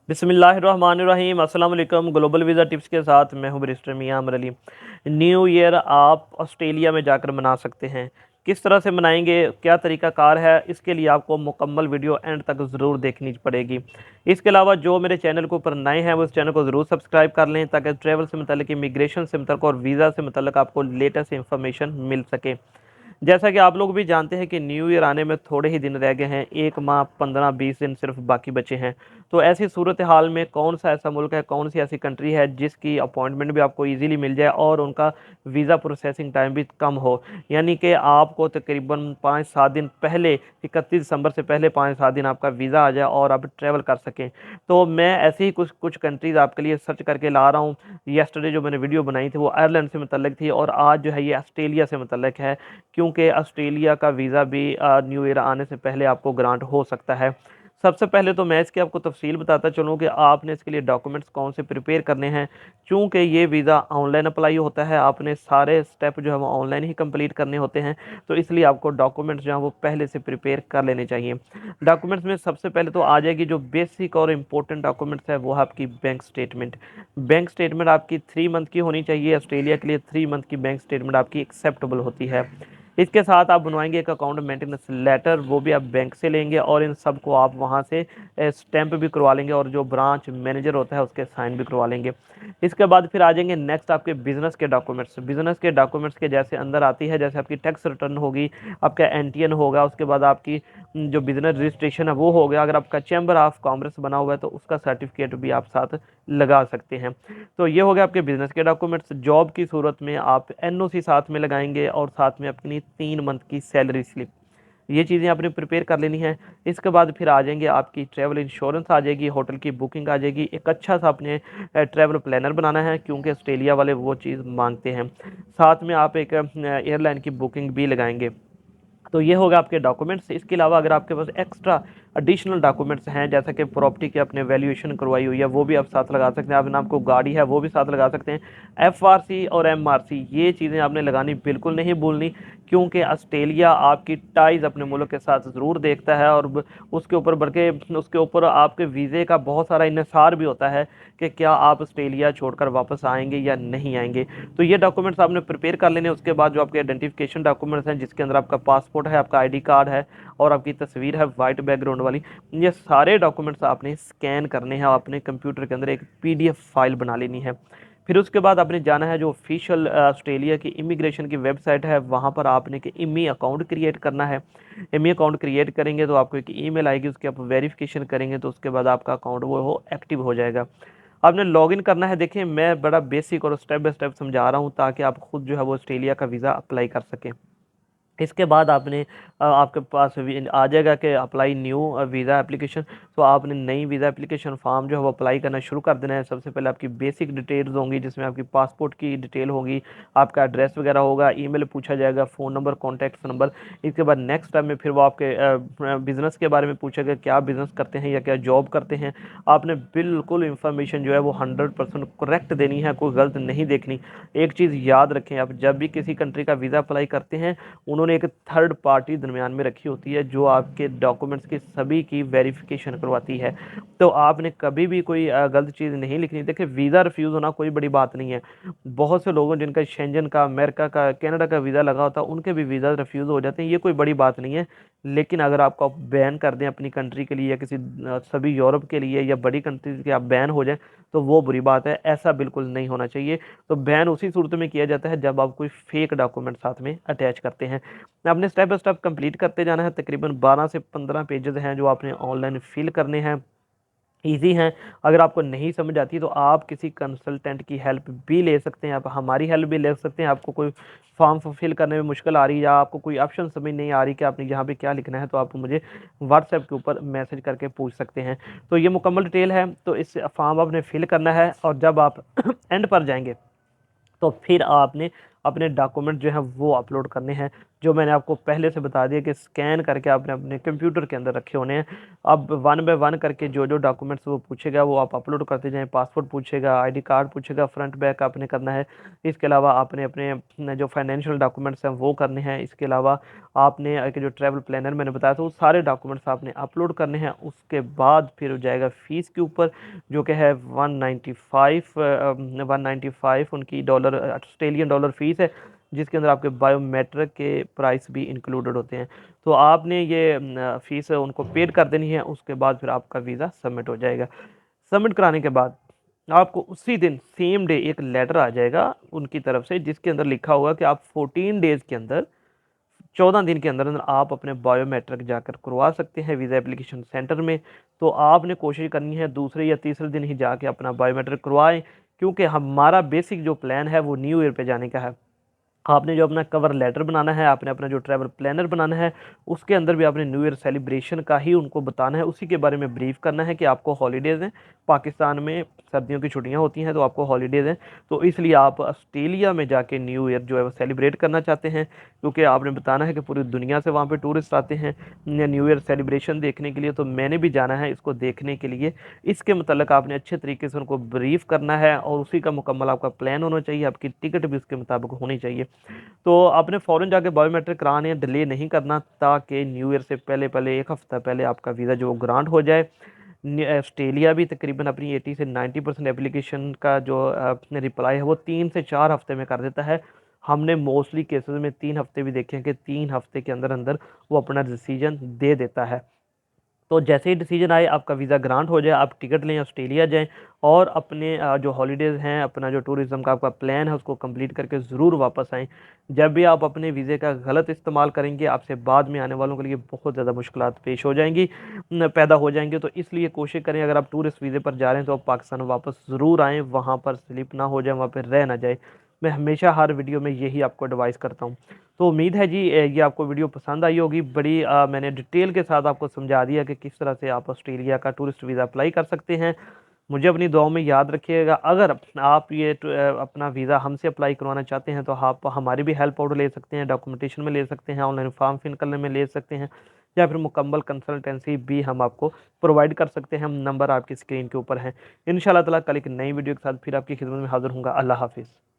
बिस्मिल्लाहिर्रहमानिर्रहीम अस्सलाम वालेकुम। ग्लोबल वीज़ा टिप्स के साथ मैं हूं बैरिस्टर मियां अमर अली। न्यू ईयर आप ऑस्ट्रेलिया में जाकर मना सकते हैं। किस तरह से मनाएंगे, क्या तरीका कार है, इसके लिए आपको मुकम्मल वीडियो एंड तक ज़रूर देखनी पड़ेगी। इसके अलावा जो मेरे चैनल के ऊपर नए हैं वो इस चैनल को ज़रूर सब्सक्राइब कर लें ताकि ट्रैवल से मतलब, इमिग्रेशन से मतलब और वीज़ा से मतलब आपको लेटेस्ट इंफॉर्मेशन मिल सके। जैसा कि आप लोग भी जानते हैं कि न्यू ईयर आने में थोड़े ही दिन रह गए हैं, 1 माह 15-20 दिन सिर्फ बाकी बचे हैं। तो ऐसी सूरत हाल में कौन सा ऐसा मुल्क है, कौन सी ऐसी कंट्री है जिसकी अपॉइंटमेंट भी आपको इजीली मिल जाए और उनका वीज़ा प्रोसेसिंग टाइम भी कम हो। यानी कि आपको तकरीबन 5-7 दिन पहले, 31 दिसंबर से पहले 5-7 दिन आपका वीज़ा आ जाए और आप ट्रैवल कर सकें। तो मैं ऐसे ही कुछ कुछ कंट्रीज़ आपके लिए सर्च करके ला रहा हूँ। येस्टरडे जो मैंने वीडियो बनाई थी वो आयरलैंड से मुतल्लिक थी और आज जो है ये ऑस्ट्रेलिया से मुतल्लिक है, क्योंकि ऑस्ट्रेलिया का वीज़ा भी न्यू ईयर आने से पहले आपको ग्रांट हो सकता है। सबसे पहले तो मैं इसकी आपको तफसील बताता चलूँ कि आपने इसके लिए डॉक्यूमेंट्स कौन से प्रिपेयर करने हैं। चूँकि ये वीज़ा ऑनलाइन अप्लाई होता है, आपने सारे स्टेप जो है वो ऑनलाइन ही कंप्लीट करने होते हैं, तो इसलिए आपको डॉक्यूमेंट्स जो हैं वो पहले से प्रिपेयर कर लेने चाहिए। डॉक्यूमेंट्स में सबसे पहले तो आ जाएगी जो बेसिक और इम्पोर्टेंट डॉक्यूमेंट्स है, वो है आपकी बैंक स्टेटमेंट। बैंक स्टेटमेंट आपकी 3 मंथ की होनी चाहिए। ऑस्ट्रेलिया के लिए 3 मंथ की बैंक स्टेटमेंट आपकी एक्सेप्टेबल होती है। इसके साथ आप बनवाएंगे एक अकाउंट मेंटेनेंस लेटर, वो भी आप बैंक से लेंगे और इन सब को आप वहाँ से स्टैंप भी करवा लेंगे और जो ब्रांच मैनेजर होता है उसके साइन भी करवा लेंगे। इसके बाद फिर आ जाएंगे नेक्स्ट आपके बिजनेस के डॉक्यूमेंट्स। बिजनेस के डॉक्यूमेंट्स के जैसे अंदर आती है, जैसे आपकी टैक्स रिटर्न होगी, आपका एनटीएन होगा, उसके बाद आपकी जो बिजनेस रजिस्ट्रेशन है वो हो गया। अगर आपका चैम्बर ऑफ कॉमर्स बना हुआ है तो उसका सर्टिफिकेट भी आप साथ लगा सकते हैं। तो ये हो गया आपके बिजनेस के डॉक्यूमेंट्स। जॉब की सूरत में आप एनओसी साथ में लगाएंगे और साथ में अपनी 3 मंथ की सैलरी स्लिप, ये चीज़ें आपने प्रिपेयर कर लेनी है। इसके बाद फिर आ जाएंगे आपकी ट्रैवल इंश्योरेंस आ जाएगी, होटल की बुकिंग आ जाएगी। एक अच्छा सा अपने ट्रैवल प्लानर बनाना है, क्योंकि ऑस्ट्रेलिया वाले वो चीज़ मांगते हैं। साथ में आप एक एयरलाइन की बुकिंग भी लगाएंगे। तो ये होगा आपके डॉक्यूमेंट्स। इसके अलावा अगर आपके पास एक्स्ट्रा एडिशनल डॉक्यूमेंट्स हैं, जैसा कि प्रॉपर्टी की आपने वैल्यूएशन करवाई हुई है, वो भी आप साथ लगा सकते हैं। आपने आपको गाड़ी है वो भी साथ लगा सकते हैं। एफआरसी और एमआरसी ये चीज़ें आपने लगानी बिल्कुल नहीं भूलनी, क्योंकि ऑस्ट्रेलिया आपकी टाइज अपने मुल्क के साथ ज़रूर देखता है और उसके ऊपर बल्कि उसके ऊपर आपके वीज़े का बहुत सारा इन्हिसार भी होता है कि क्या आप ऑस्ट्रेलिया छोड़कर वापस आएंगे या नहीं आएंगे। तो ये डॉक्यूमेंट्स आपने प्रिपेयर कर लेने। उसके बाद जो आपके आइडेंटिफिकेशन डॉक्यूमेंट्स हैं, जिसके अंदर आपका पासपोर्ट है, आपका आईडी कार्ड है और आपकी तस्वीर है वाइट बैकग्राउंड वाली, ये सारे डॉक्यूमेंट्स आपने स्कैन करने हैं और अपने कंप्यूटर के अंदर एक पीडीएफ फाइल बना लेनी है। फिर उसके बाद आपने जाना है जो ऑफिशियल ऑस्ट्रेलिया की इमिग्रेशन की वेबसाइट है, वहाँ पर आपने कि इमी अकाउंट क्रिएट करना है। इमी अकाउंट क्रिएट करेंगे तो आपको एक ईमेल आएगी, उसकी आप वेरिफिकेशन करेंगे तो उसके बाद आपका अकाउंट वो एक्टिव हो जाएगा। आपने लॉगिन करना है। देखिए मैं बड़ा बेसिक और स्टेप बाय स्टेप समझा रहा हूँ ताकि आप खुद जो है वो ऑस्ट्रेलिया का वीज़ा अप्लाई कर सकें। इसके बाद आपने आपके पास आ जाएगा कि अप्लाई न्यू वीज़ा एप्लीकेशन। तो आपने नई वीज़ा एप्लीकेशन फॉर्म जो है वो अप्लाई करना शुरू कर देना है। सबसे पहले आपकी बेसिक डिटेल्स होंगी, जिसमें आपकी पासपोर्ट की डिटेल होगी, आपका एड्रेस वगैरह होगा, ईमेल पूछा जाएगा, फ़ोन नंबर, कॉन्टैक्ट नंबर। इसके बाद नेक्स्ट स्टेप में फिर वो आपके बिज़नेस के बारे में पूछेगा, क्या बिज़नेस करते हैं या क्या जॉब करते हैं। आपने बिल्कुल इंफॉर्मेशन जो है वो 100% करेक्ट देनी है, कोई गलत नहीं देखनी। एक चीज़ याद रखें, आप जब भी किसी कंट्री का वीज़ा अप्लाई करते हैं, उन्होंने एक थर्ड पार्टी दरमियान में रखी होती है जो आपके डॉक्यूमेंट्स की सभी की वेरिफिकेशन करवाती है। तो आपने कभी भी कोई गलत चीज़ नहीं लिखनी। देखिए वीज़ा रिफ्यूज़ होना कोई बड़ी बात नहीं है। बहुत से लोगों जिनका शेंजन का, अमेरिका का, कनाडा का वीज़ा लगा होता है, उनके भी वीज़ा रिफ्यूज़ हो जाते हैं, ये कोई बड़ी बात नहीं है। लेकिन अगर आपको आप बैन कर दें अपनी कंट्री के लिए या किसी सभी यूरोप के लिए या बड़ी कंट्रीज के आप बैन हो जाएं, तो वो बुरी बात है। ऐसा बिल्कुल नहीं होना चाहिए। तो बैन उसी सूरत में किया जाता है जब आप कोई फेक डॉक्यूमेंट साथ में अटैच करते हैं। आपने स्टेप बाय स्टेप कंप्लीट करते जाना है। तकरीबन 12 से 15 पेजेस हैं जो आपने ऑनलाइन फिल करने हैं। ईजी हैं। अगर आपको नहीं समझ आती तो आप किसी कंसल्टेंट की हेल्प भी ले सकते हैं, आप हमारी हेल्प भी ले सकते हैं। आपको कोई फॉर्म फिल करने में मुश्किल आ रही है या आपको कोई ऑप्शन समझ नहीं आ रही कि आपने यहाँ पे क्या लिखना है, तो आप मुझे व्हाट्सएप के ऊपर मैसेज करके पूछ सकते हैं। तो ये मुकम्मल डिटेल है। तो इस फॉर्म आपने फिल करना है और जब आप एंड पर जाएंगे तो फिर आपने अपने डॉक्यूमेंट जो है वो अपलोड करने हैं। जो मैंने आपको पहले से बता दिया कि स्कैन करके आपने अपने कंप्यूटर के अंदर रखे होने हैं। अब वन बाय वन करके जो जो डॉक्यूमेंट्स वो पूछेगा वो आप अपलोड करते जाएं। पासपोर्ट पूछेगा, आईडी कार्ड पूछेगा, फ्रंट बैक आपने करना है। इसके अलावा आपने अपने जो फाइनेंशियल डॉक्यूमेंट्स हैं वो करने हैं। इसके अलावा आपने एक जो ट्रैवल प्लानर मैंने बताया था वो सारे डॉक्यूमेंट्स आपने अपलोड करने हैं। उसके बाद फिर हो जाएगा फ़ीस के ऊपर, जो कि है 195 उनकी डॉलर ऑस्ट्रेलियन डॉलर फ़ीस है, जिसके अंदर आपके बायोमेट्रिक के प्राइस भी इंक्लूडेड होते हैं। तो आपने ये फ़ीस उनको पेड कर देनी है। उसके बाद फिर आपका वीज़ा सबमिट हो जाएगा। सबमिट कराने के बाद आपको उसी दिन सेम डे एक लेटर आ जाएगा उनकी तरफ से, जिसके अंदर लिखा होगा कि आप 14 डेज़ के अंदर, 14 दिन के अंदर अंदर आप अपने बायोमेट्रिक जाकर करवा सकते हैं वीज़ा एप्लीकेशन सेंटर में। तो आपने कोशिश करनी है दूसरे या तीसरे दिन ही जाके अपना बायोमेट्रिक करवाएं, क्योंकि हमारा बेसिक जो प्लान है वो न्यू ईयर पे जाने का है। आपने जो अपना कवर लेटर बनाना है, आपने अपना जो ट्रैवल प्लानर बनाना है, उसके अंदर भी आपने न्यू ईयर सेलिब्रेशन का ही उनको बताना है, उसी के बारे में ब्रीफ करना है कि आपको हॉलीडेज़ हैं। पाकिस्तान में सर्दियों की छुट्टियां होती हैं तो आपको हॉलीडेज़ हैं, तो इसलिए आप ऑस्ट्रेलिया में जाके न्यू ईयर जो है वो सेलिब्रेट करना चाहते हैं, क्योंकि आपने बताना है कि पूरी दुनिया से वहाँ पे टूरिस्ट आते हैं न्यू ईयर सेलिब्रेशन देखने के लिए, तो मैंने भी जाना है इसको देखने के लिए। इसके मतलब आपने अच्छे तरीके से उनको ब्रीफ करना है और उसी का मुकम्मल आपका प्लान होना चाहिए, आपकी टिकट भी उसके मुताबिक होनी चाहिए। तो आपने फ़ौरन जाके बायोमेट्रिक कराने हैं, डिले नहीं करना, ताकि न्यू ईयर से पहले पहले एक हफ़्ता पहले आपका वीज़ा जो ग्रांट हो जाए। ऑस्ट्रेलिया भी तकरीबन अपनी 80 से 90% एप्लीकेशन का जो रिप्लाई है वो 3 से 4 हफ़्ते में कर देता है। हमने मोस्टली केसेस में 3 हफ़्ते भी देखे हैं कि 3 हफ़्ते के अंदर अंदर वो अपना डिसीजन दे देता है। तो जैसे ही डिसीजन आए आपका वीज़ा ग्रांट हो जाए, आप टिकट लें, ऑस्ट्रेलिया जाएँ और अपने जो हॉलीडेज़ हैं, अपना जो टूरिज़्म का आपका प्लान है उसको कंप्लीट करके ज़रूर वापस आएँ। जब भी आप अपने वीज़े का गलत इस्तेमाल करेंगे, आपसे बाद में आने वालों के लिए बहुत ज़्यादा मुश्किलात पेश हो जाएँगी, पैदा हो जाएँगे। तो इसलिए कोशिश करें, अगर आप टूरिस्ट वीज़े पर जा रहे हैं तो आप पाकिस्तान वापस ज़रूर आएँ, वहाँ पर स्लिप ना हो जाए, वहाँ पे रह ना जाए। मैं हमेशा हर वीडियो में यही आपको एडवाइस करता हूँ। तो उम्मीद है जी ये आपको वीडियो पसंद आई होगी। बड़ी मैंने डिटेल के साथ आपको समझा दिया कि किस तरह से आप ऑस्ट्रेलिया का टूरिस्ट वीज़ा अप्लाई कर सकते हैं। मुझे अपनी दुआओं में याद रखिएगा। अगर आप ये अपना वीज़ा हमसे अप्लाई करवाना चाहते हैं तो आप हमारी भी हेल्प आउट ले सकते हैं, डॉक्यूमेंटेशन में ले सकते हैं, ऑनलाइन फॉर्म फिल करने में ले सकते हैं, या फिर मुकम्मल कंसल्टेंसी भी हम आपको प्रोवाइड कर सकते हैं। नंबर आपकी स्क्रीन के ऊपर है। इंशाल्लाह ताला कल एक नई वीडियो के साथ फिर आपकी खिदमत में हाज़िर हूँगा। अल्लाह हाफ़िज़।